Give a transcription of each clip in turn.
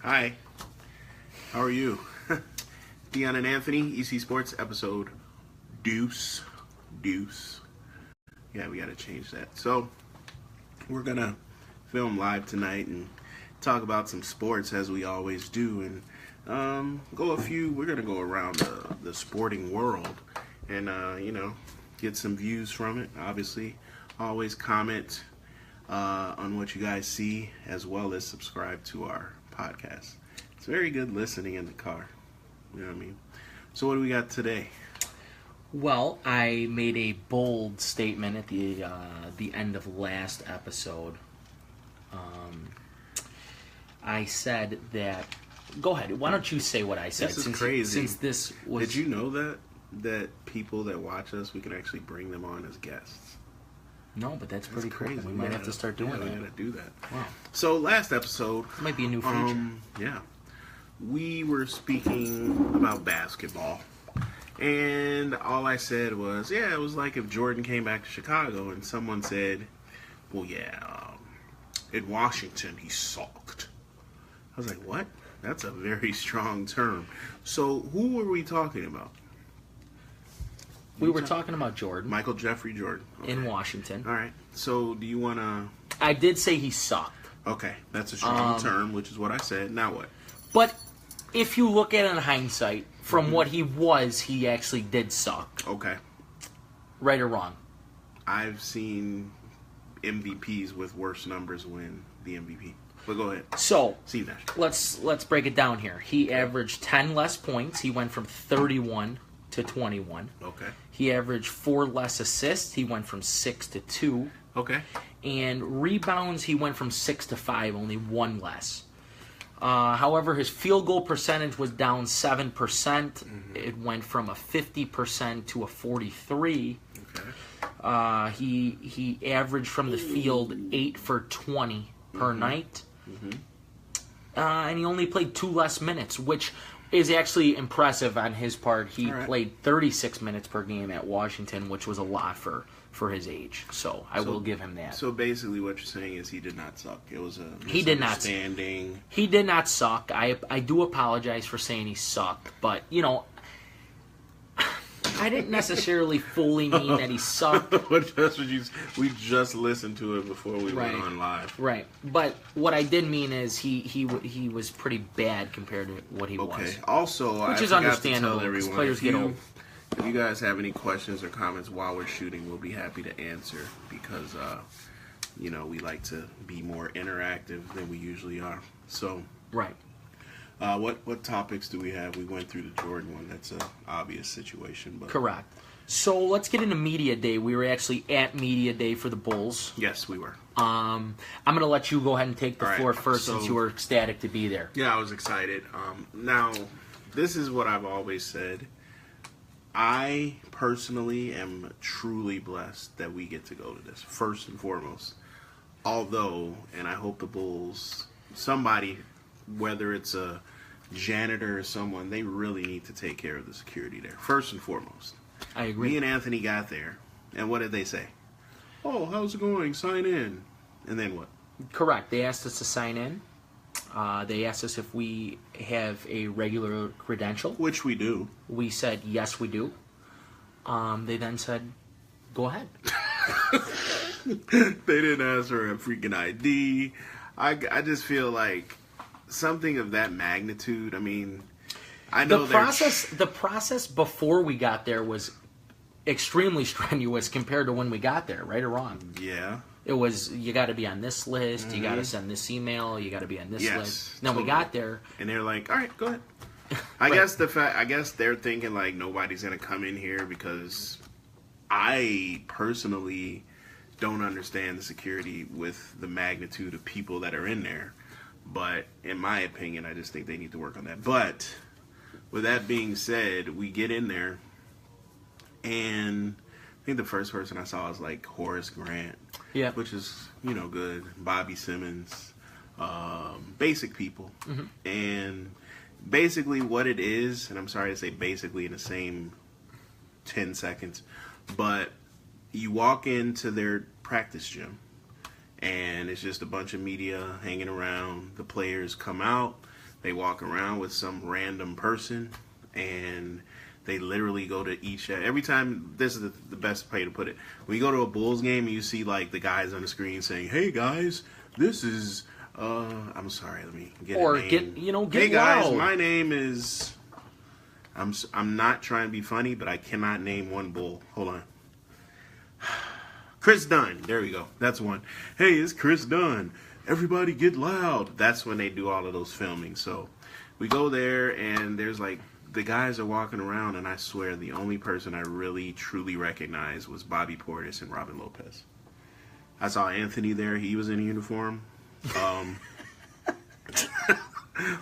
Hi. How are you? Dion and Anthony, ECSports, episode Deuce. Yeah, we gotta change that. So, we're gonna film live tonight and talk about some sports as we always do, and we're gonna go around the sporting world and, get some views from it. Obviously, always comment on what you guys see, as well as subscribe to our podcast. It's very good listening in the car. You know what I mean? So what do we got today? Well, I made a bold statement at the end of last episode. I said that. Go ahead. Why don't you say what I said? This is crazy. Since this was. Did you know that people that watch us, we can actually bring them on as guests? No, but that's pretty crazy. We might have to start doing that. We gotta do that. Wow. So last episode, This might be a new feature. we were speaking about basketball, and all I said was, it was like if Jordan came back to Chicago, and someone said, well, in Washington he sucked. I was like, what? That's a very strong term. So who were we talking about? We were talking about Jordan. Michael Jeffrey Jordan. Okay. In Washington. All right. So do you want to... I did say he sucked. Okay. That's a strong term, which is what I said. Now what? But if you look at it in hindsight, from what he was, he actually did suck. Okay. Right or wrong? I've seen MVPs with worse numbers win the MVP. But go ahead. So, See that. let's break it down here. He averaged 10 less points. He went from 31 to 21. Okay. He averaged 4 less assists. He went from 6 to 2. Okay. And rebounds, he went from 6 to 5, only 1 less. However, his field goal percentage was down 7%. Mm-hmm. It went from a 50% to a 43%. Okay. He averaged from the field 8 for 20 per night. Mm-hmm. And he only played 2 less minutes, which is actually impressive on his part. He played 36 minutes per game at Washington, which was a lot for his age. So I will give him that. So basically what you're saying is he did not suck. It was a He did not misunderstanding. He did not suck. I do apologize for saying he sucked, but, I didn't necessarily fully mean that he sucked. We just listened to it before we went on live. Right. But what I did mean is he was pretty bad compared to what he was. Okay. Also, Which I is forgot understandable, to tell 'cause everyone, players get old. if you guys have any questions or comments while we're shooting, we'll be happy to answer because, we like to be more interactive than we usually are. So, Right. what topics do we have? We went through the Jordan one. That's an obvious situation. But Correct. So let's get into Media Day. We were actually at Media Day for the Bulls. Yes, we were. I'm going to let you go ahead and take the floor first since you were ecstatic to be there. Yeah, I was excited. Now, this is what I've always said. I personally am truly blessed that we get to go to this, first and foremost. Although, and I hope the Bulls, somebody, whether it's a janitor or someone, they really need to take care of the security there, first and foremost. I agree. Me and Anthony got there, and what did they say? Oh, how's it going? Sign in. And then what? Correct. They asked us to sign in. They asked us if we have a regular credential. Which we do. We said, yes, we do. They then said, go ahead. They didn't ask for a freaking ID. I just feel like something of that magnitude. I mean, I know the process before we got there was extremely strenuous compared to when we got there, right or wrong? Yeah. It was, you got to be on this list, you got to send this email, you got to be on this list. Then we got there, and they're like, all right, go ahead. I guess they're thinking like nobody's gonna come in here because I personally don't understand the security with the magnitude of people that are in there. But in my opinion, I just think they need to work on that. But with that being said, we get in there, and I think the first person I saw was like Horace Grant, which is good. Bobby Simmons, basic people, and basically what it is, and I'm sorry to say basically in the same 10 seconds, but you walk into their practice gym, and it's just a bunch of media hanging around. The players come out, They walk around with some random person, and they literally go to each. Every time, this is the best way to put it. When you go to a Bulls game and you see like the guys on the screen saying, "Hey guys, this is." I'm sorry. Let me get or a name. get Hey guys, loud. my name is. I'm not trying to be funny, but I cannot name one Bull. Hold on. Chris Dunn. There we go. That's one. Hey, it's Chris Dunn. Everybody get loud. That's when they do all of those filming. So we go there, and there's like, the guys are walking around, and I swear the only person I really, truly recognized was Bobby Portis and Robin Lopez. I saw Anthony there. He was in uniform.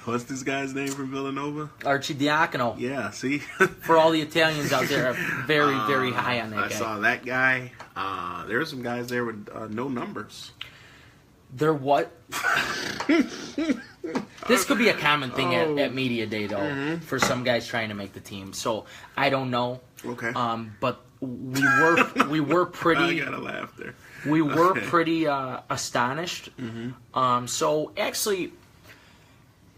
What's this guy's name from Villanova? Archie Diacono. Yeah, see? For all the Italians out there, very, very high on that I guy. saw that guy. There were some guys there with no numbers. They're what? This could be a common thing at Media Day, though, for some guys trying to make the team. So I don't know. Okay. But we were pretty. I gotta laugh there. We were pretty astonished. So actually,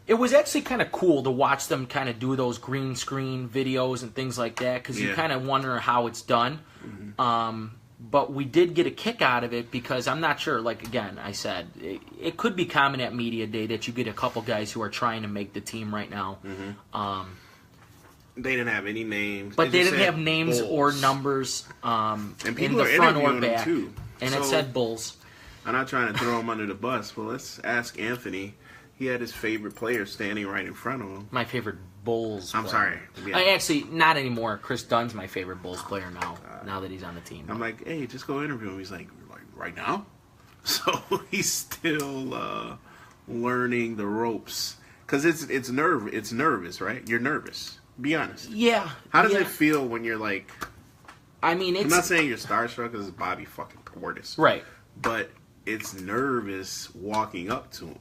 it was actually kind of cool to watch them kind of do those green screen videos and things like that, because you kind of wonder how it's done. But we did get a kick out of it because I'm not sure, like, again, I said, it could be common at Media Day that you get a couple guys who are trying to make the team right now. They didn't have any names. But they didn't have names Bulls or numbers and in the front or them back. too. And So, it said Bulls. I'm not trying to throw him under the bus, but let's ask Anthony. He had his favorite player standing right in front of him. My favorite Bulls I'm player. sorry. Yeah. Actually, not anymore. Chris Dunn's my favorite Bulls player now that he's on the team. I'm like, hey, just go interview him. He's like right now? So he's still learning the ropes. Because it's nervous, right? You're nervous. Be honest. Yeah. How does it feel when you're like... I mean, I'm not saying you're starstruck because it's Bobby fucking Portis. Right. But it's nervous walking up to him.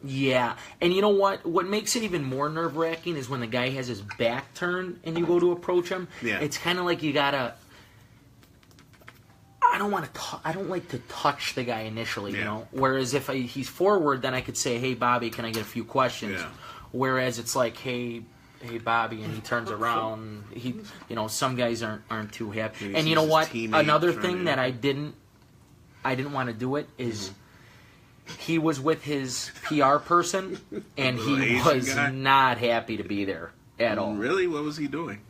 Yeah. And you know what? What makes it even more nerve-wracking is when the guy has his back turned and you go to approach him. Yeah. It's kind of like you gotta... I don't like to touch the guy initially, you know? Whereas if he's forward, then I could say, hey, Bobby, can I get a few questions? Yeah. Whereas it's like, hey, Bobby, and he turns around. Some guys aren't too happy. And you know what? Another thing that I didn't want to do it is he was with his PR person, and he was not happy to be there at all. Really? What was he doing?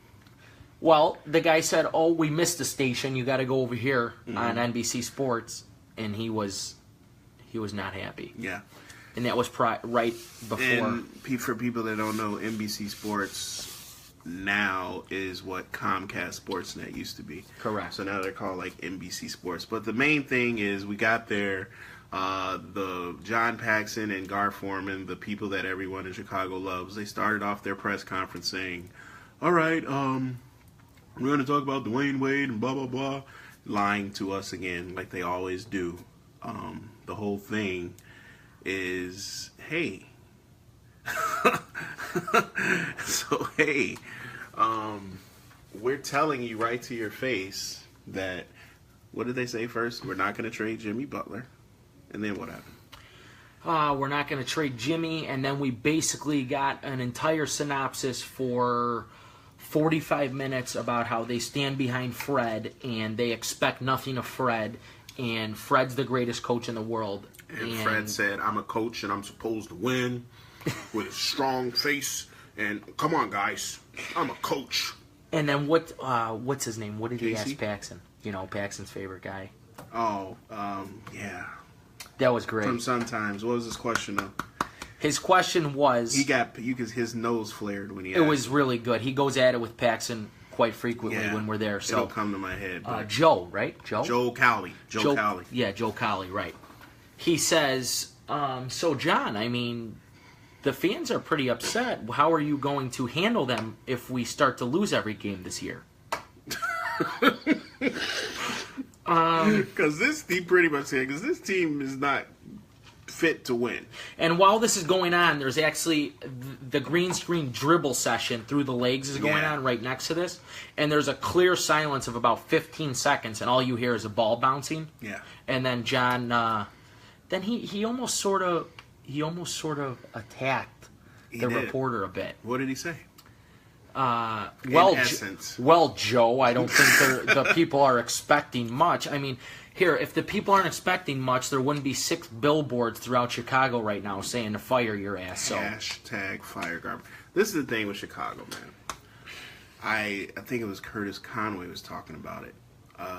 Well, the guy said, "Oh, we missed the station. You got to go over here on NBC Sports," and he was not happy. Yeah. And that was right before. And for people that don't know, NBC Sports now is what Comcast Sportsnet used to be. Correct. So now they're called like NBC Sports. But the main thing is we got there, the John Paxson and Gar Forman, the people that everyone in Chicago loves, they started off their press conference saying, all right, we're going to talk about Dwayne Wade and blah, blah, blah. Lying to us again like they always do. The whole thing is, hey. So, hey, we're telling you right to your face that, what did they say first? We're not going to trade Jimmy Butler. And then what happened? We're not going to trade Jimmy, and then we basically got an entire synopsis for 45 minutes about how they stand behind Fred, and they expect nothing of Fred, and Fred's the greatest coach in the world. And Fred said, I'm a coach, and I'm supposed to win with a strong face, and come on, guys, I'm a coach. And then what's his name? What did he Casey? ask Paxson? You know, Paxson's favorite guy. Oh, yeah. That was great. From Sun Times. What was his question, though? His question was... his nose flared when he asked. It was really good. He goes at it with Paxson quite frequently when we're there. So it'll come to my head. Joe, right? Joe Cowley. Joe Cowley. Yeah, Joe Cowley, right. He says, so John, I mean, the fans are pretty upset. How are you going to handle them if we start to lose every game this year? Because he pretty much said, because this team is not fit to win. And while this is going on, there's actually the green screen dribble session through the legs is going on right next to this, and there's a clear silence of about 15 seconds, and all you hear is a ball bouncing. Yeah. And then John, then he almost sort of attacked the reporter a bit. What did he say? Well, Joe, I don't think the people are expecting much. I mean, here, if the people aren't expecting much, there wouldn't be 6 billboards throughout Chicago right now saying to fire your ass. So hashtag fire Garber. This is the thing with Chicago, man. I think it was Curtis Conway was talking about it.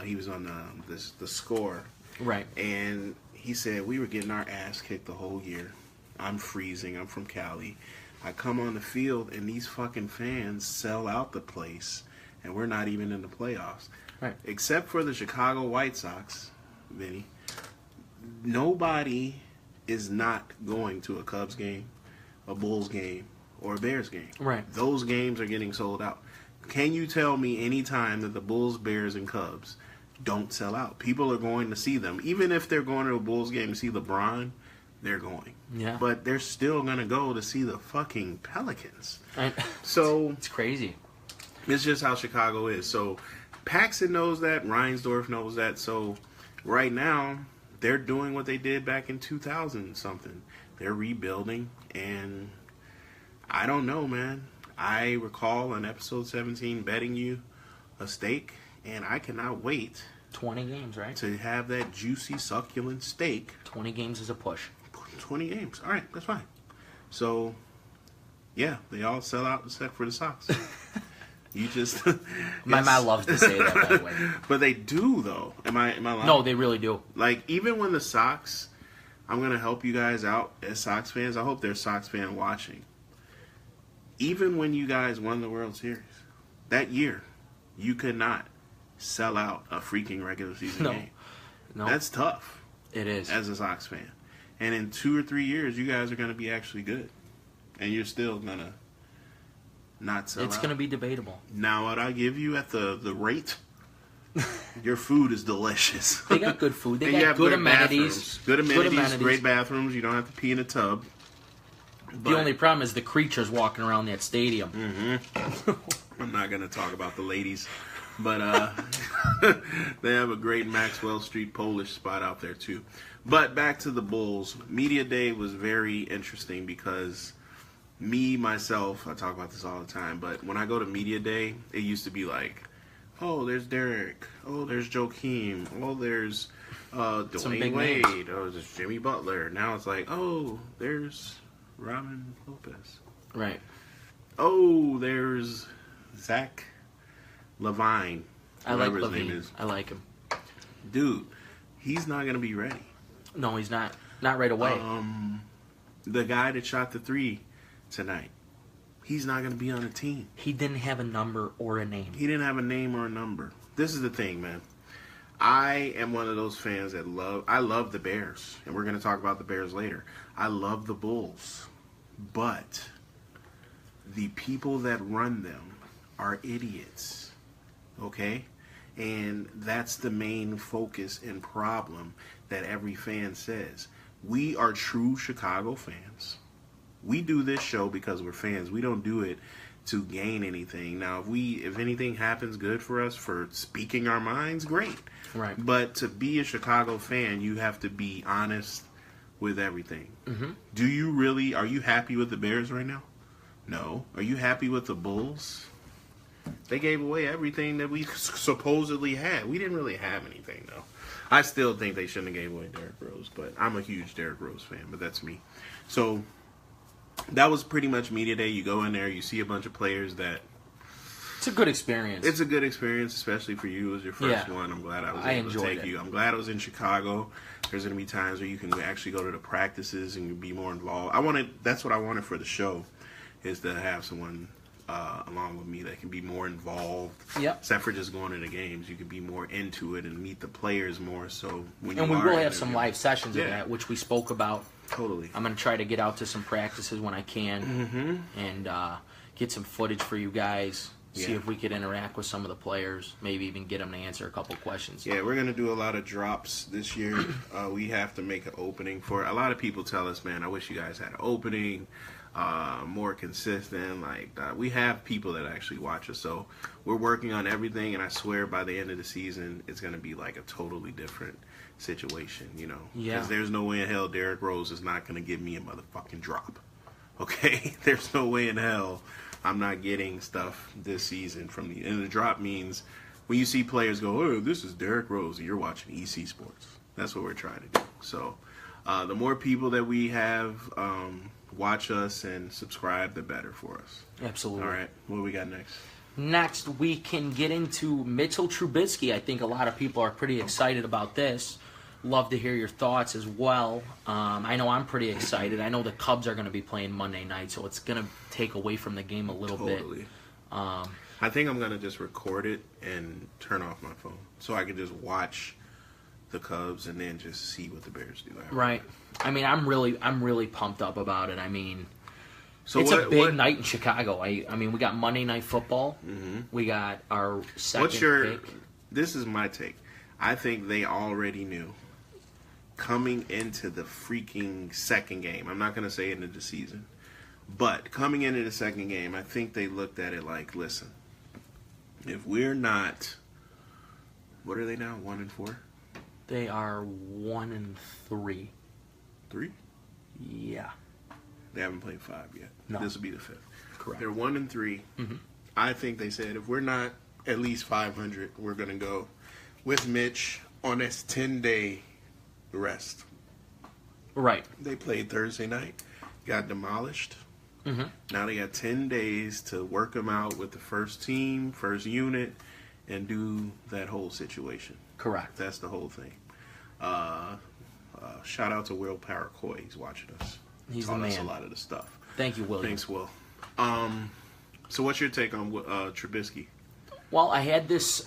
He was on the Score, right? And he said we were getting our ass kicked the whole year. I'm freezing. I'm from Cali. I come on the field and these fucking fans sell out the place, and we're not even in the playoffs. Right. Except for the Chicago White Sox, Vinny. Nobody is not going to a Cubs game, a Bulls game, or a Bears game. Right. Those games are getting sold out. Can you tell me any time that the Bulls, Bears, and Cubs don't sell out? People are going to see them. Even if they're going to a Bulls game to see LeBron, they're going. Yeah. But they're still going to go to see the fucking Pelicans. So it's crazy. It's just how Chicago is. So Paxson knows that. Reinsdorf knows that. So right now, they're doing what they did back in 2000-something. They're rebuilding. And I don't know, man. I recall on episode 17 betting you a steak. And I cannot wait. 20 games, right? To have that juicy, succulent steak. 20 games is a push. 20 games. All right, that's fine. So, yeah, they all sell out except for the Sox. You just... My mom loves to say that, by the way. But they do, though. Am I lying? No, they really do. Like, even when the Sox... I'm going to help you guys out as Sox fans. I hope there's Sox fan watching. Even when you guys won the World Series, that year, you could not sell out a freaking regular season game. No. That's tough. It is. As a Sox fan. And in 2 or 3 years, you guys are going to be actually good. And you're still going to not sell out. It's going to be debatable. Now, what I give you at the rate, your food is delicious. They got good food. They got good amenities. Good amenities, great bathrooms. You don't have to pee in a tub. The only problem is the creatures walking around that stadium. Mm-hmm. I'm not going to talk about the ladies. But they have a great Maxwell Street Polish spot out there, too. But back to the Bulls. Media Day was very interesting because myself, I talk about this all the time, but when I go to Media Day, it used to be like, oh, there's Derek. Oh, there's Joakim. Oh, there's Dwayne Wade. Names. Oh, there's Jimmy Butler. Now it's like, oh, there's Robin Lopez. Right. Oh, there's Zach Levine. I like Levine. I like him. Dude, he's not going to be ready. No, he's not. Not right away. The guy that shot the 3 tonight, he's not going to be on the team. He didn't have a number or a name. He didn't have a name or a number. This is the thing, man. I am one of those fans that I love the Bears, and we're going to talk about the Bears later. I love the Bulls, but the people that run them are idiots, okay? And that's the main focus and problem that every fan says. We are true Chicago fans. We do this show because we're fans. We don't do it to gain anything. Now, if anything happens good for us for speaking our minds, great. Right. But to be a Chicago fan, you have to be honest with everything. Mm-hmm. Are you happy with the Bears right now? No. Are you happy with the Bulls? They gave away everything that we supposedly had. We didn't really have anything, though. I still think they shouldn't have gave away Derrick Rose, but I'm a huge Derrick Rose fan, but that's me. So that was pretty much Media Day. You go in there, you see a bunch of players that... It's a good experience. It's a good experience, especially for you. It was your first one. I'm glad I was able to take you. I'm glad I was in Chicago. There's going to be times where you can actually go to the practices and be more involved. That's what I wanted for the show, is to have someone along with me that can be more involved. Yep. Except for just going to the games, you can be more into it and meet the players more. So we will have some live sessions of that, which we spoke about. Totally. I'm going to try to get out to some practices when I can, and get some footage for you guys. See if we could interact with some of the players. Maybe even get them to answer a couple questions. Yeah, we're going to do a lot of drops this year. We have to make an opening for it. A lot of people tell us, man, I wish you guys had an opening. More consistent. We have people that actually watch us, so we're working on everything, and I swear by the end of the season it's going to be like a totally different situation, because there's no way in hell Derrick Rose is not going to give me a motherfucking drop. Okay, there's no way in hell I'm not getting stuff this season from the. And the drop means when you see players go, "Oh, this is Derrick Rose," and you're watching ECSports. That's what we're trying to do. So, the more people that we have watch us and subscribe, the better for us. Absolutely. All right, what do we got next? Next, we can get into Mitchell Trubisky. I think a lot of people are pretty excited about this. Love to hear your thoughts as well. I know I'm pretty excited. I know the Cubs are going to be playing Monday night, so it's going to take away from the game a little bit. I think I'm going to just record it and turn off my phone so I can just watch the Cubs and then just see what the Bears do. Right. I mean, I'm really pumped up about it. I mean, so it's a big night in Chicago. I mean, we got Monday Night Football. Mm-hmm. We got our second pick. This is my take. I think they already knew coming into the freaking second game. I'm not going to say into the season. But coming into the second game, I think they looked at it like, listen, if we're not, what are they now, 1-4? They are 1-3. 3? Yeah. They haven't played 5 yet. No. This will be the 5th. Correct. They're 1-3. Mm-hmm. I think they said if we're not at least 500, we're going to go with Mitch on this 10-day rest. Right. They played Thursday night, got demolished. Mm-hmm. Now they got 10 days to work them out with the first team, first unit, and do that whole situation. Correct. That's the whole thing. Shout out to Will Paracoy. He's watching us. He's taught the man. us a lot of the stuff. Thank you, William. Thanks, Will. So what's your take on Trubisky? Well, I had this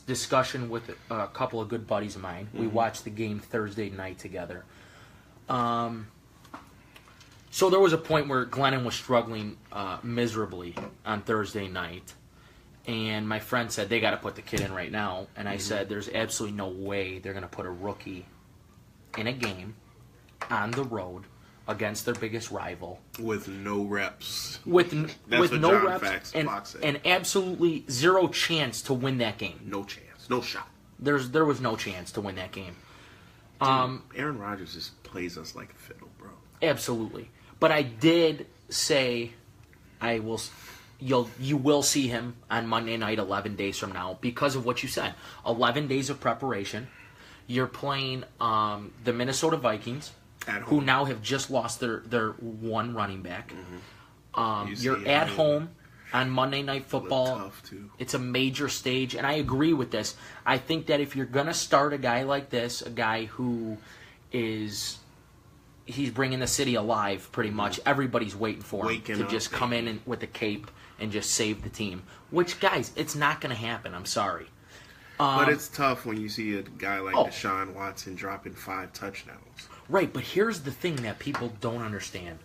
discussion with a couple of good buddies of mine. Mm-hmm. We watched the game Thursday night together. So there was a point where Glennon was struggling miserably on Thursday night, and my friend said they got to put the kid in right now. And I said there's absolutely no way they're going to put a rookie in a game on the road against their biggest rival with no reps. With no reps and absolutely zero chance to win that game. No chance. No shot. There was no chance to win that game. Dude, Aaron Rodgers just plays us like a fiddle, bro. Absolutely. But I did say you will see him on Monday night 11 days from now because of what you said. 11 days of preparation. You're playing the Minnesota Vikings, who now have just lost their one running back. Mm-hmm. You're at home on Monday Night Football. Tough too. It's a major stage, and I agree with this. I think that if you're going to start a guy like this, a guy who he's bringing the city alive pretty much. Everybody's waiting for him to just come in with a cape and just save the team. Which, guys, it's not going to happen. I'm sorry. But it's tough when you see a guy like Deshaun Watson dropping 5 touchdowns. Right, but here's the thing that people don't understand.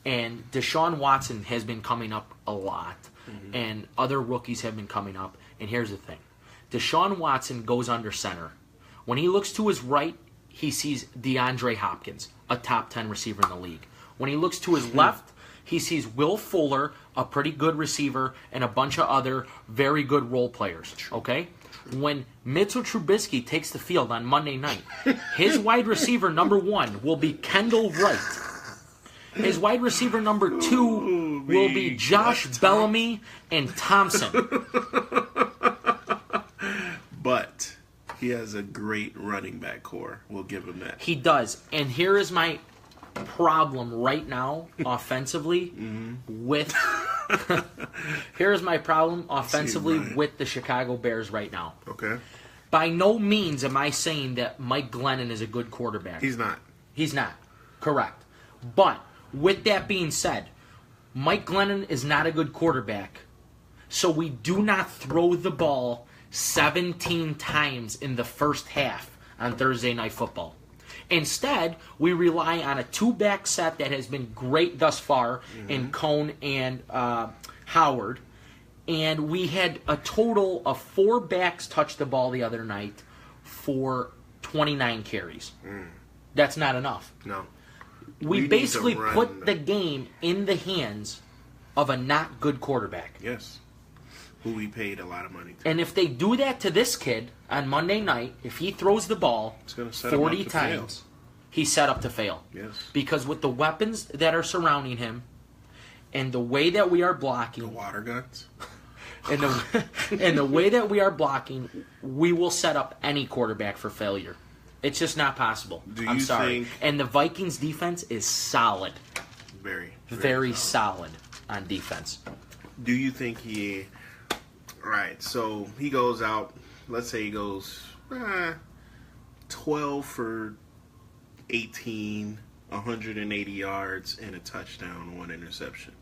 And Deshaun Watson has been coming up a lot, and other rookies have been coming up. And here's the thing. Deshaun Watson goes under center. When he looks to his right, he sees DeAndre Hopkins, a top 10 receiver in the league. When he looks to his left, he sees Will Fuller, a pretty good receiver, and a bunch of other very good role players. Okay? When Mitchell Trubisky takes the field on Monday night, his wide receiver number 1 will be Kendall Wright. His wide receiver number 2 will be Josh Bellamy and Thompson. But he has a great running back core. We'll give him that. He does. And here is my problem right now offensively with here's my problem offensively with the Chicago Bears right now. Okay. By no means am I saying that Mike Glennon is a good quarterback. He's not. He's not. Correct. But with that being said, Mike Glennon is not a good quarterback. So we do not throw the ball 17 times in the first half on Thursday Night Football. Instead, we rely on a 2-back set that has been great thus far in Cone and Howard. And we had a total of 4 backs touch the ball the other night for 29 carries. That's not enough. No. We basically put the game in the hands of a not good quarterback. Yes. Who we paid a lot of money to. And if they do that to this kid on Monday night, if he throws the ball 40 times, he's set up to fail. Yes. Because with the weapons that are surrounding him and the way that we are blocking... The water guns? and the way that we are blocking, we will set up any quarterback for failure. It's just not possible. I'm sorry. And the Vikings defense is solid. Very solid on defense. Do you think Right, so he goes out, let's say he goes 12 for 18, 180 yards, and a touchdown, 1 interception.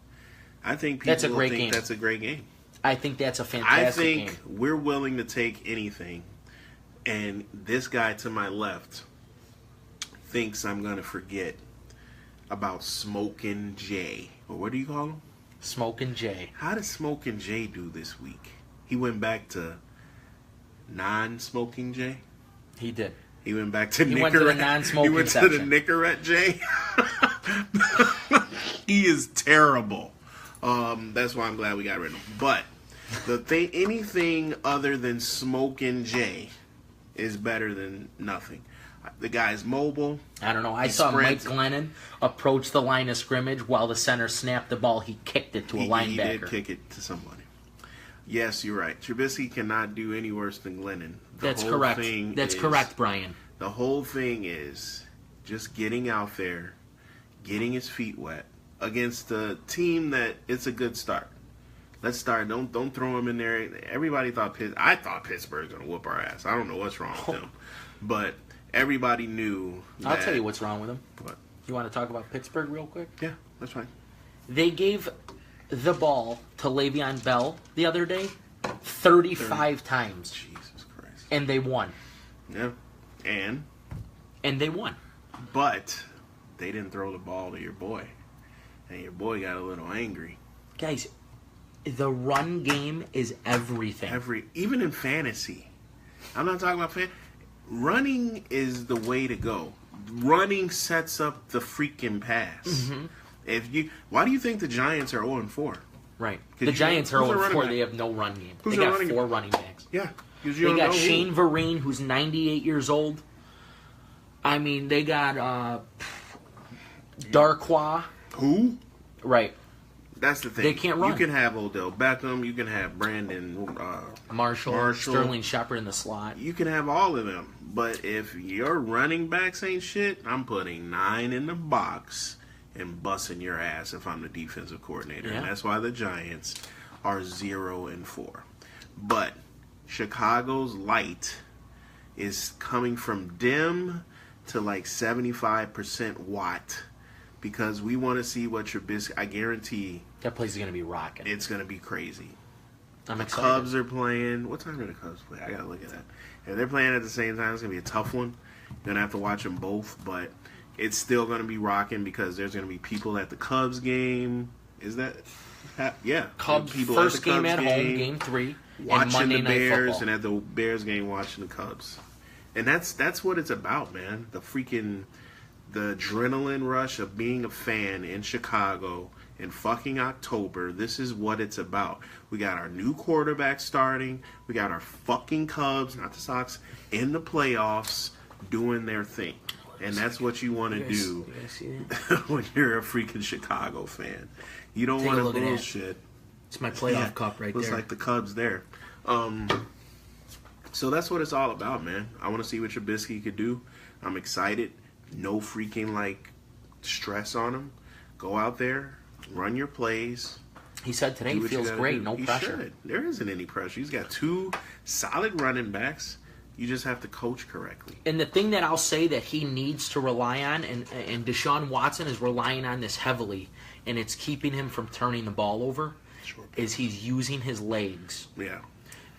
I think people think that's a great game. I think that's a fantastic game. I think we're willing to take anything, and this guy to my left thinks I'm going to forget about Smokin' Jay. Or what do you call him? Smokin' Jay. How did Smokin' Jay do this week? He went back to non-smoking Jay? He did. He went back to He went to the non-smoking section. He went to the Nicorette Jay? He is terrible. That's why I'm glad we got rid of him. But anything other than Smokin' Jay is better than nothing. The guy's mobile. I don't know. I saw Mike Glennon approach the line of scrimmage while the center snapped the ball. He kicked it to a linebacker. He did kick it to somebody. Yes, you're right. Trubisky cannot do any worse than Glennon. That's correct. That's correct, Brian. The whole thing is just getting out there, getting his feet wet against a team that it's a good start. Let's start. Don't throw him in there. Everybody thought I thought Pittsburgh's gonna whoop our ass. I don't know what's wrong with them, but everybody knew. I'll tell you what's wrong with them. What? You want to talk about Pittsburgh real quick? Yeah, that's fine. They gave the ball to Le'Veon Bell the other day 35 times. Jesus Christ. And they won. Yeah. And they won. But they didn't throw the ball to your boy. And your boy got a little angry. Guys, the run game is everything. Even in fantasy. I'm not talking about running is the way to go. Running sets up the freaking pass. Mm-hmm. Why do you think the Giants are 0-4? Right. The Giants are 0-4. They have no run game. They got 4 running backs. Yeah. They got Shane Vereen, who's 98 years old. I mean, they got Darkwa. Who? Right. That's the thing. They can't run. You can have Odell Beckham. You can have Brandon Marshall, Sterling Shepard in the slot. You can have all of them. But if your running backs ain't shit, I'm putting 9 in the box and busting your ass if I'm the defensive coordinator. Yeah. And that's why the Giants are 0-4. But Chicago's light is coming from dim to like 75% watt because we want to see what Trubisky. I guarantee that place is going to be rocking. It's going to be crazy. I'm excited. The Cubs are playing. What time do the Cubs play? I got to look at that. If they're playing at the same time, it's going to be a tough one. You're going to have to watch them both, but it's still going to be rocking because there's going to be people at the Cubs game. Is that? Yeah. Cubs people first at the Cubs game at home, game 3. Watching Monday the Bears and at the Bears game, watching the Cubs. And that's what it's about, man. The adrenaline rush of being a fan in Chicago in fucking October. This is what it's about. We got our new quarterback starting. We got our fucking Cubs, not the Sox, in the playoffs doing their thing. And that's what you want to do when you're a freaking Chicago fan. You don't want to bullshit. It's my playoff cup right there. Looks like the Cubs there. So that's what it's all about, man. I want to see what Trubisky could do. I'm excited. No freaking, stress on him. Go out there, run your plays. He said today he feels great, no pressure. Should. There isn't any pressure. He's got 2 solid running backs. You just have to coach correctly. And the thing that I'll say that he needs to rely on, and Deshaun Watson is relying on this heavily, and it's keeping him from turning the ball over, is he's using his legs. Yeah.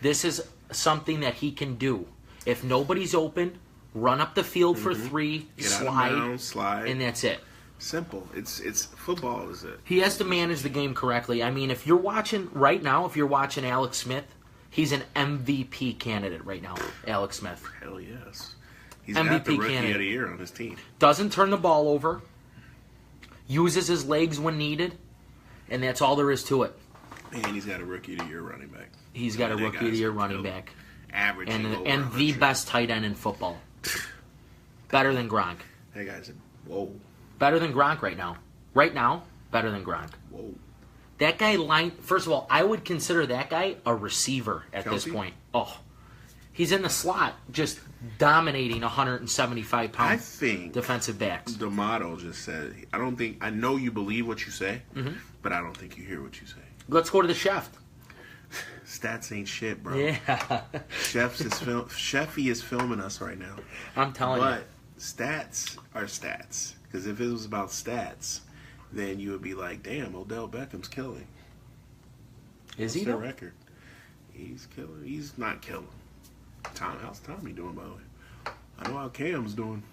This is something that he can do. If nobody's open, run up the field for 3, slide, and that's it. Simple. It's football, is it? He has to manage the game correctly. I mean, if you're watching right now, if you're watching Alex Smith, he's an MVP candidate right now, Alex Smith. Hell yes. He's got the rookie of the year on his team. Doesn't turn the ball over. Uses his legs when needed. And that's all there is to it. And he's got a rookie of the year running back. He's got a rookie of the year running back. Average. And the best tight end in football. Better than Gronk. That guy's whoa. Better than Gronk right now. Right now, better than Gronk. Whoa. That guy first of all, I would consider that guy a receiver at Kelsey? this point. Oh. He's in the slot, just dominating 175-pound I think defensive backs. The motto just said, I know you believe what you say, but I don't think you hear what you say. Let's go to the chef. Stats ain't shit, bro. Yeah. Sheffy is filming us right now. I'm telling you. But stats are stats. Because if it was about stats, then you would be like, damn, Odell Beckham's killing. Is he? What's their record? He's killing. He's not killing. How's Tommy doing, by the way? I know how Cam's doing.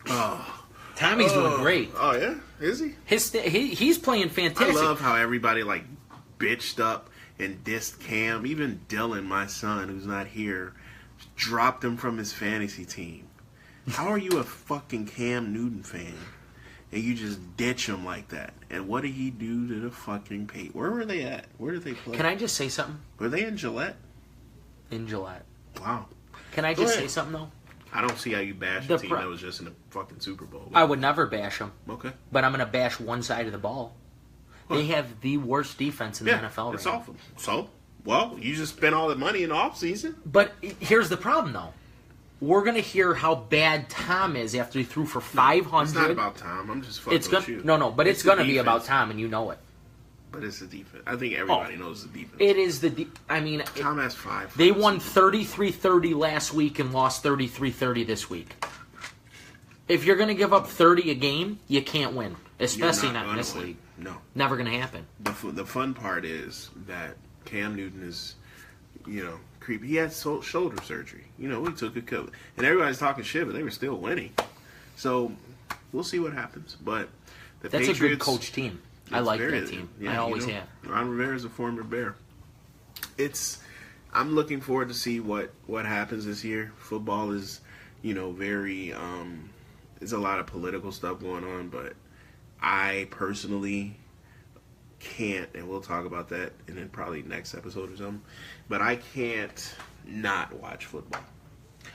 Oh. Tommy's doing great. Oh, yeah? Is he? He's playing fantastic. I love how everybody, like, bitched up and dissed Cam. Even Dylan, my son, who's not here, dropped him from his fantasy team. How are you a fucking Cam Newton fan and you just ditch him like that? And what did he do to the fucking paint? Where were they at? Where did they play? Can I just say something? Were they in Gillette? In Gillette. Wow. Can I just say something, though? I don't see how you bash a team that was just in the fucking Super Bowl. I would never bash them. Okay. But I'm going to bash one side of the ball. They have the worst defense in the NFL it's right awful. So, well, you just spent all the money in the offseason. But here's the problem, though. We're going to hear how bad Tom is after he threw for 500. It's not about Tom. I'm just fucking with you. No, but it's going to be about Tom, and you know it. But it's the defense. I think everybody knows the defense. It is Tom has 5. They won 33-30 last week and lost 33-30 this week. If you're going to give up 30 a game, you can't win, especially not in this league. No, never going to happen. The fun part is that Cam Newton is, creepy. He had shoulder surgery. He took a COVID, and everybody's talking shit, but they were still winning. So we'll see what happens. But that's Patriots, a good coach team. I like that team. Yeah, I always have. Ron Rivera is a former Bear. I'm looking forward to see what happens this year. Football is, very. There's a lot of political stuff going on, but I personally can't, and we'll talk about that in then probably next episode or something. But I can't not watch football.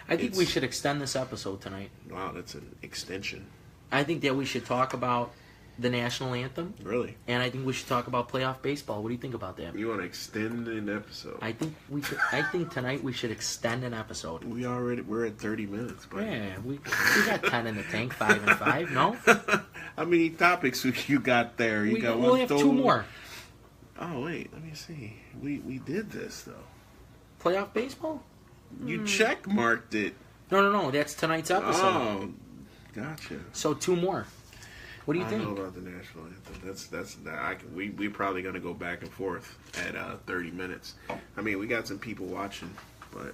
I think we should extend this episode tonight. Wow, that's an extension. I think that we should talk about the national anthem. Really? And I think we should talk about playoff baseball. What do you think about that? You want to extend an episode? I think tonight we should extend an episode. We're at 30 minutes. Buddy. Yeah, we got 10 in the tank, 5 and 5. No? How many topics you got there? We'll have 2 more. Oh wait, let me see. We did this though. Playoff baseball? You check marked it. No. That's tonight's episode. Oh, gotcha. So 2 more. What do you think? I know about the national anthem. We're probably gonna go back and forth at 30 minutes. I mean, we got some people watching, but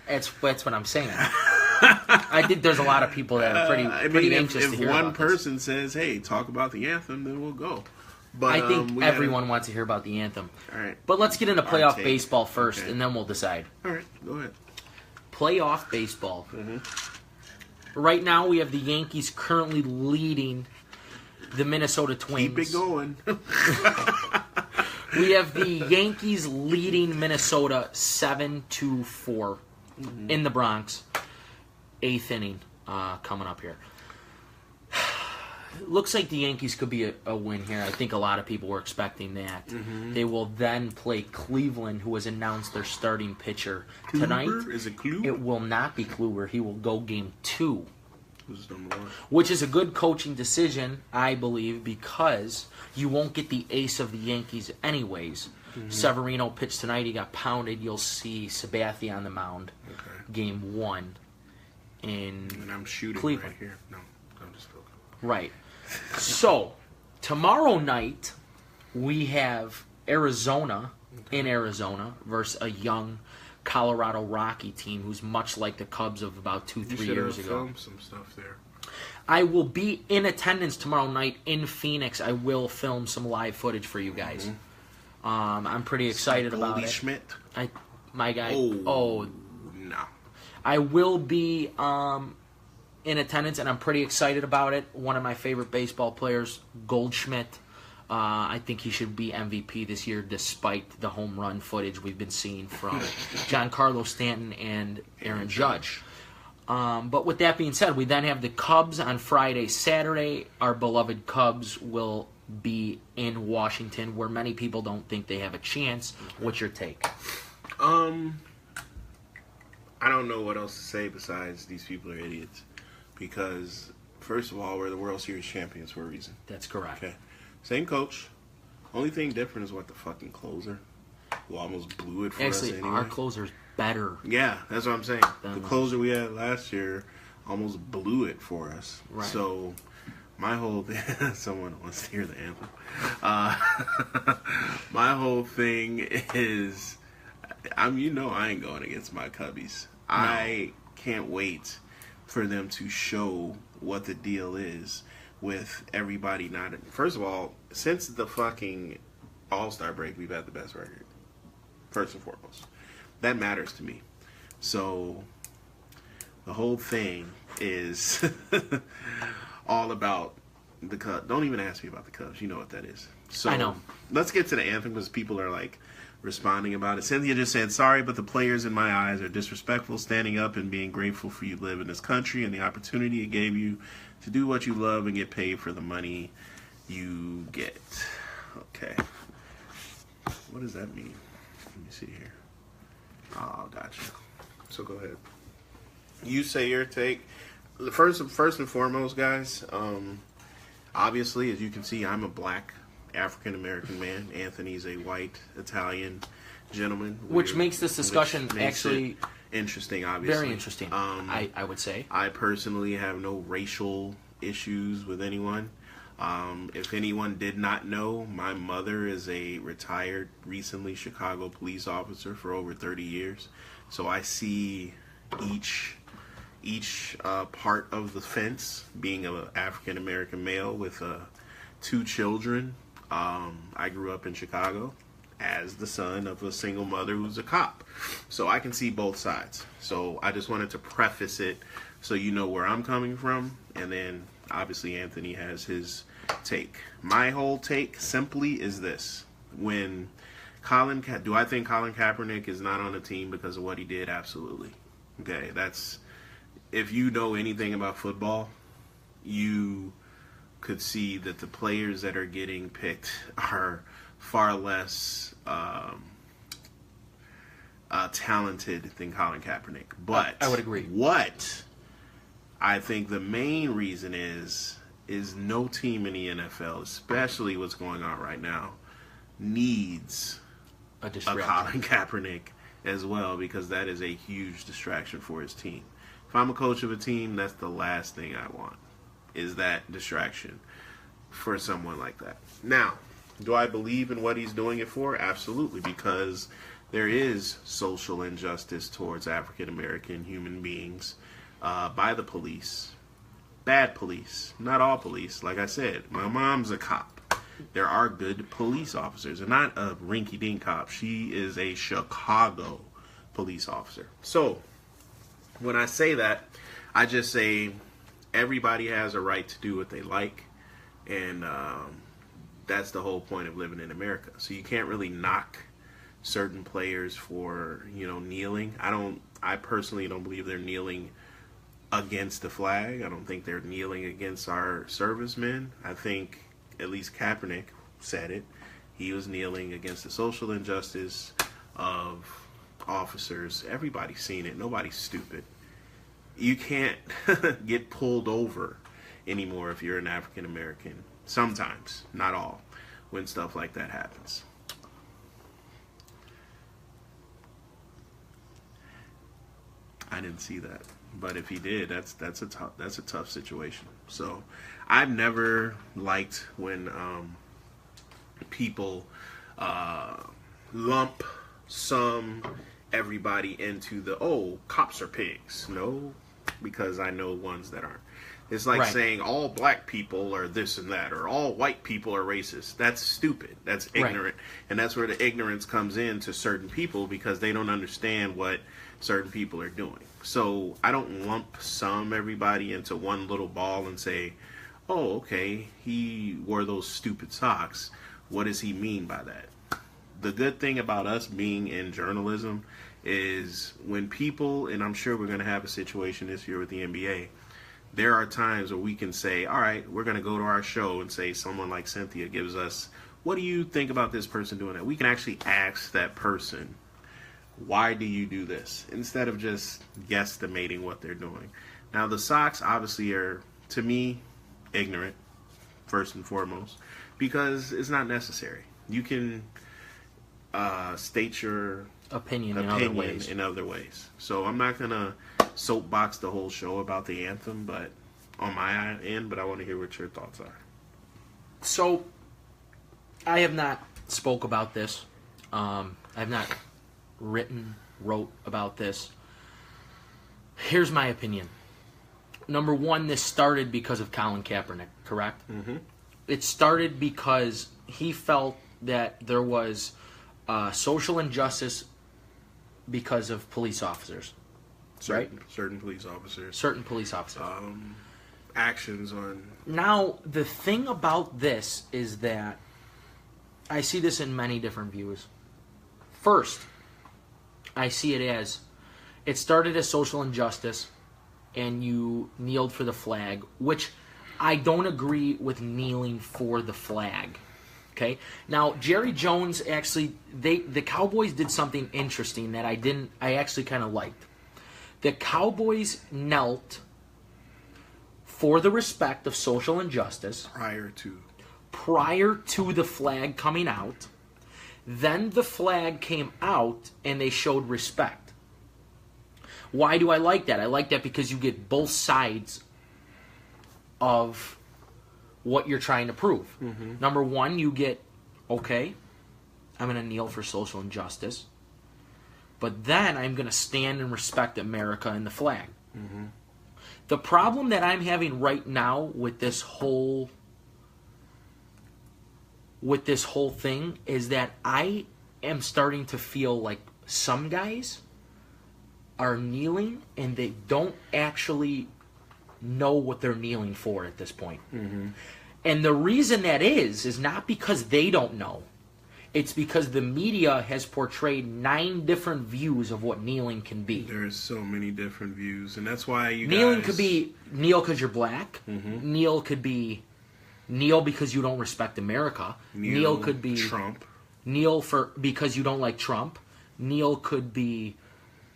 That's what I'm saying. I think there's a lot of people that are pretty anxious to hear about If one person says, "Hey, talk about the anthem," then we'll go. But I think everyone wants to hear about the anthem. All right. But let's get into playoff baseball first, and then we'll decide. All right, go ahead. Playoff baseball. Mm-hmm. Right now, we have the Yankees currently leading the Minnesota Twins. Keep it going. We have the Yankees leading Minnesota 7-4 in the Bronx. 8th inning coming up here. Looks like the Yankees could be a win here. I think a lot of people were expecting that. Mm-hmm. They will then play Cleveland, who has announced their starting pitcher tonight. Is it Kluber? It will not be Kluber. He will go game 2. Who's number 1? Which is a good coaching decision, I believe, because you won't get the ace of the Yankees anyways. Mm-hmm. Severino pitched tonight. He got pounded. You'll see Sabathia on the mound. Okay. Game 1 and I'm shooting Cleveland. right here. No, I'm just joking. Right. So, tomorrow night, we have Arizona in Arizona versus a young Colorado Rocky team who's much like the Cubs of about 2-3 years ago. Filmed some stuff there. I will be in attendance tomorrow night in Phoenix. I will film some live footage for you guys. Mm-hmm. I'm pretty excited about it. Schmidt? My guy. No. I will be in attendance, and I'm pretty excited about it. One of my favorite baseball players, Goldschmidt. I think he should be MVP this year, despite the home run footage we've been seeing from Giancarlo Stanton and Aaron Judge. But with that being said, we then have the Cubs on Friday, Saturday. Our beloved Cubs will be in Washington, where many people don't think they have a chance. What's your take? I don't know what else to say besides these people are idiots. Because, first of all, we're the World Series champions for a reason. That's correct. Okay. Same coach. Only thing different is what the fucking closer, who almost blew it for us anyway. Our closer's better. Yeah, that's what I'm saying. The closer we had last year almost blew it for us. Right. So, my whole thing... Someone wants to hear the anthem. My whole thing is... I ain't going against my Cubbies. No. I can't wait for them to show what the deal is with everybody not... First of all, since the fucking All-Star break, we've had the best record. First and foremost. That matters to me. So, the whole thing is all about the Cubs. Don't even ask me about the Cubs. You know what that is. So, I know. Let's get to the anthem because people are like... responding about it. Cynthia just said, sorry, but the players in my eyes are disrespectful, standing up and being grateful for you to live in this country and the opportunity it gave you to do what you love and get paid for the money you get. Okay. What does that mean? Let me see here. Oh, gotcha. So go ahead. You say your take. First and foremost, guys, obviously, as you can see, I'm a black African-American man. Anthony's a white Italian gentleman. Which makes this discussion actually interesting, obviously. Very interesting, I would say. I personally have no racial issues with anyone. If anyone did not know, my mother is a retired, recently Chicago police officer for over 30 years. So I see each part of the fence, being an African-American male with 2 children. I grew up in Chicago as the son of a single mother who's a cop. So I can see both sides. So I just wanted to preface it so you know where I'm coming from. And then obviously Anthony has his take. My whole take simply is this. Do I think Colin Kaepernick is not on the team because of what he did? Absolutely. Okay, if you know anything about football, you could see that the players that are getting picked are far less talented than Colin Kaepernick. But I would agree. What I think the main reason is no team in the NFL, especially what's going on right now, needs a Colin Kaepernick as well, because that is a huge distraction for his team. If I'm a coach of a team, that's the last thing I want, is that distraction for someone like that. Now, do I believe in what he's doing it for? Absolutely, because there is social injustice towards African American human beings by the police. Bad police, not all police. Like I said, my mom's a cop. There are good police officers, and not a rinky-dink cop. She is a Chicago police officer. So, when I say that, I just say everybody has a right to do what they like, and that's the whole point of living in America. So you can't really knock certain players for, kneeling. I personally don't believe they're kneeling against the flag. I don't think they're kneeling against our servicemen. I think, at least Kaepernick said it, he was kneeling against the social injustice of officers. Everybody's seen it. Nobody's stupid. You can't get pulled over anymore if you're an African American. Sometimes, not all, when stuff like that happens. I didn't see that, but if he did, that's a tough situation. So, I've never liked when people lump everybody into the cops are pigs. No, because I know ones that aren't. It's like saying all black people are this and that, or all white people are racist. That's stupid. That's ignorant. Right. And that's where the ignorance comes in to certain people, because they don't understand what certain people are doing. So I don't lump everybody into one little ball and say, oh, okay, he wore those stupid socks. What does he mean by that? The good thing about us being in journalism is when people, and I'm sure we're going to have a situation this year with the NBA, there are times where we can say, all right, we're going to go to our show and say someone like Cynthia gives us, what do you think about this person doing that? We can actually ask that person, why do you do this? Instead of just guesstimating what they're doing. Now, the Sox obviously are, to me, ignorant, first and foremost, because it's not necessary. You can state your opinion in other ways. So I'm not going to soapbox the whole show about the anthem, but on my end, but I want to hear what your thoughts are. So, I have not spoke about this. I have not wrote about this. Here's my opinion. Number one, this started because of Colin Kaepernick, correct? Mm-hmm. It started because he felt that there was social injustice because of police officers. Certain police officers. Certain police officers. Actions on... Now, the thing about this is that I see this in many different views. First, I see it as, it started as social injustice, and you kneeled for the flag, which I don't agree with kneeling for the flag. Okay? Now, Jerry Jones actually, the Cowboys did something interesting that I actually kind of liked. The Cowboys knelt for the respect of social injustice prior to the flag coming out. Then the flag came out and they showed respect. Why do I like that? I like that because you get both sides of what you're trying to prove. Mm-hmm. Number one, you get, okay, I'm going to kneel for social injustice, but then I'm going to stand and respect America and the flag. Mm-hmm. The problem that I'm having right now with this whole thing is that I am starting to feel like some guys are kneeling and they don't actually know what they're kneeling for at this point. Mm-hmm. And the reason that is not because they don't know. It's because the media has portrayed 9 different views of what kneeling can be. There's so many different views, and that's why kneeling could be kneel because you're black. Mm-hmm. Kneel could be kneel because you don't respect America. Kneel could be Trump. Kneel because you don't like Trump. Kneel could be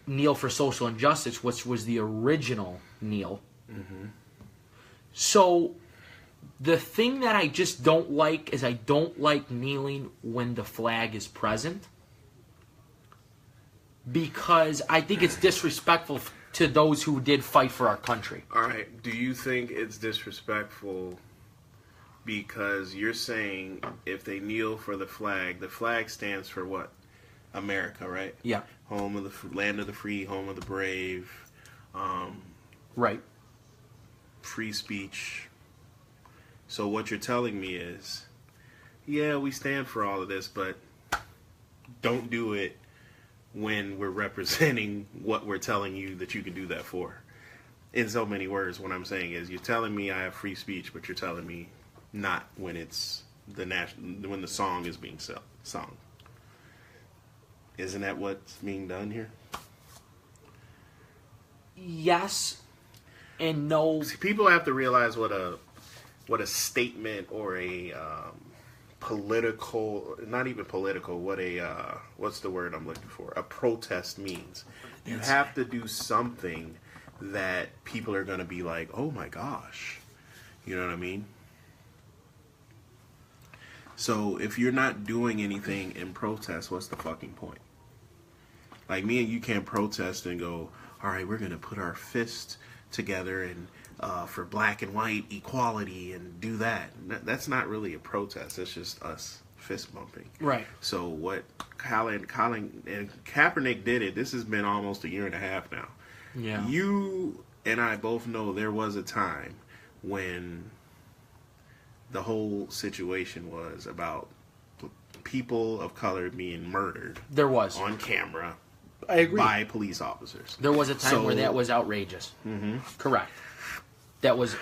kneel for social injustice, which was the original kneel. Mm-hmm. So the thing that I just don't like is I don't like kneeling when the flag is present, because I think it's disrespectful to those who did fight for our country. All right. Do you think it's disrespectful because you're saying if they kneel for the flag stands for what? America, right? Yeah. Home of the land of the free, home of the brave. Right. Free speech. So what you're telling me is, yeah, we stand for all of this, but don't do it when we're representing what we're telling you that you can do that for. In so many words, what I'm saying is, you're telling me I have free speech, but you're telling me not when it's when the song is being sung. Isn't that what's being done here? Yes and no. See, people have to realize what a statement or a political, not even political, what's the word I'm looking for? A protest means. You have to do something that people are going to be like, oh my gosh. You know what I mean? So if you're not doing anything in protest, what's the fucking point? Like, me and you can't protest and go, all right, we're going to put our fists together and for black and white equality and do that. That's not really a protest. That's just us fist bumping. Right. So what Colin and Kaepernick did it. This has been almost a year and a half now. Yeah. You and I both know there was a time when the whole situation was about people of color being murdered. There was. On camera. I agree. By police officers. There was a time where that was outrageous. Mm-hmm. Correct. That was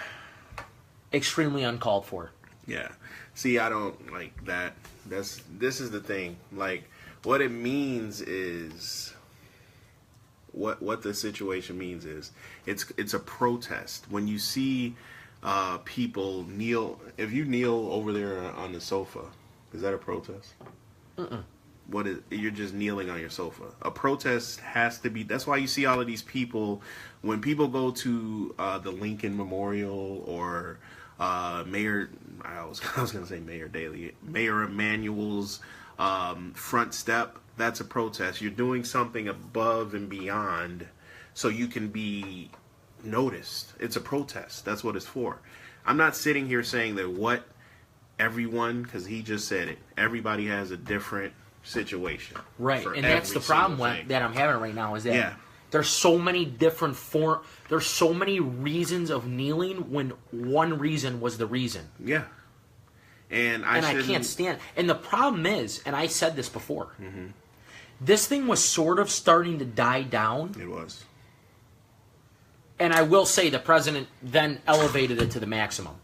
extremely uncalled for. Yeah. See, I don't like that. This is the thing. Like, what it means is what the situation means is it's a protest. When you see people kneel, if you kneel over there on the sofa, is that a protest? What is, you're just kneeling on your sofa. A protest has to be, that's why you see all of these people, when people go to the Lincoln Memorial or Mayor, I was going to say Mayor Daley, Mayor Emanuel's front step, that's a protest. You're doing something above and beyond so you can be noticed. It's a protest. That's what it's for. I'm not sitting here saying that what everyone, because he just said it, everybody has a different situation. Right, and that's the problem that I'm having right now is that there's so many different there's so many reasons of kneeling when one reason was the reason. Yeah. And I can't stand. And the problem is, and I said this before, this thing was sort of starting to die down. It was. And I will say the president then elevated it to the maximum.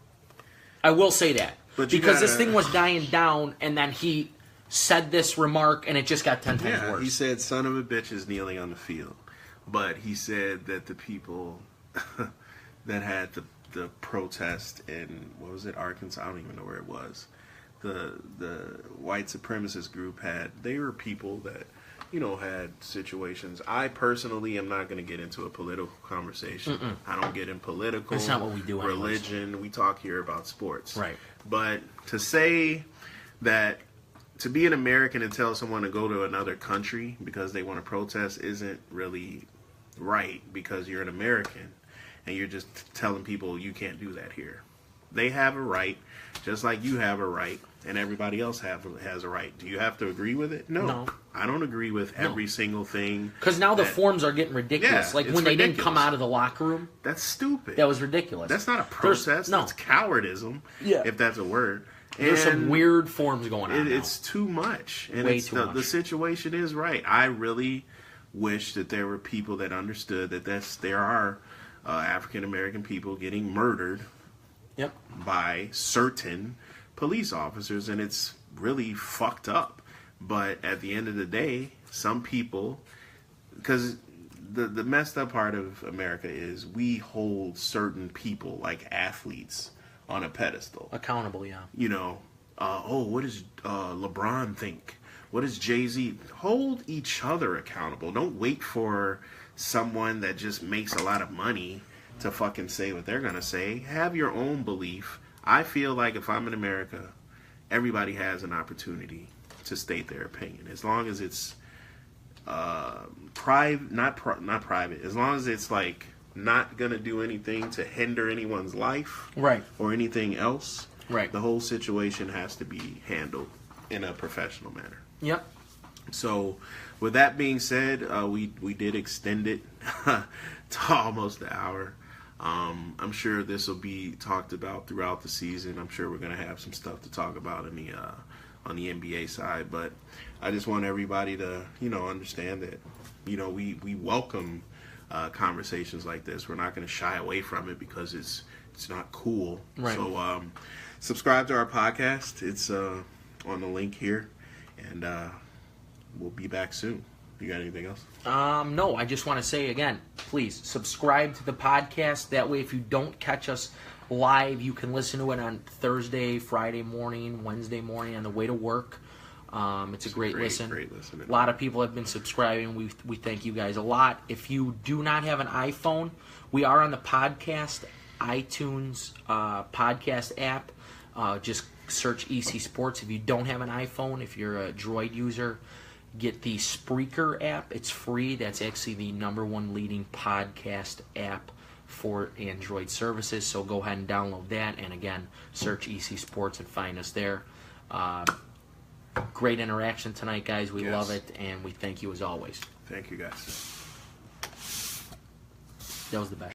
I will say that. Because this thing was dying down, and then he said this remark, and it just got 10 times worse. He said, son of a bitch is kneeling on the field. But he said that the people that had the protest in, what was it, Arkansas? I don't even know where it was. The white supremacist group they were people that, had situations. I personally am not going to get into a political conversation. I don't get in political. That's not what we do anyways. Religion. We talk here about sports. Right. But to say that, to be an American and tell someone to go to another country because they want to protest isn't really right, because you're an American and you're just telling people you can't do that here. They have a right, just like you have a right, and everybody else has a right. Do you have to agree with it? No. I don't agree with every single thing. Because now the forms are getting ridiculous. Like when they didn't come out of the locker room. That's stupid. That was ridiculous. That's not a protest. That's cowardism, if that's a word. There's some weird forms going on. It's too much. And Way too much. The situation is right. I really wish that there were people that understood that there are African American people getting murdered by certain police officers, and it's really fucked up. But at the end of the day, some people, because the messed up part of America is we hold certain people, like athletes, on a pedestal. Accountable, yeah. What does LeBron think? What does Jay-Z? Hold each other accountable. Don't wait for someone that just makes a lot of money to fucking say what they're going to say. Have your own belief. I feel like if I'm in America, everybody has an opportunity to state their opinion. As long as it's private, not private. As long as it's like not going to do anything to hinder anyone's life. Right. Or anything else. Right. The whole situation has to be handled in a professional manner. Yep. So, with that being said, we did extend it to almost an hour. I'm sure this will be talked about throughout the season. I'm sure we're going to have some stuff to talk about on the NBA side. But I just want everybody to, understand that, we welcome conversations like this. We're not going to shy away from it because it's not cool. Right. So, subscribe to our podcast. It's on the link here. And we'll be back soon. You got anything else? No, I just want to say again, please subscribe to the podcast. That way, if you don't catch us live, you can listen to it on Thursday, Friday morning, Wednesday morning on the way to work. It's a great listen. Great listen. A lot of people have been subscribing. We thank you guys a lot. If you do not have an iPhone, we are on the podcast iTunes podcast app. Just search ECSports. If you don't have an iPhone, if you're a Droid user, get the Spreaker app. It's free. That's actually the #1 leading podcast app for Android services. So go ahead and download that. And again, search ECSports and find us there. Great interaction tonight, guys. We love it, and we thank you as always. Thank you, guys. That was the best.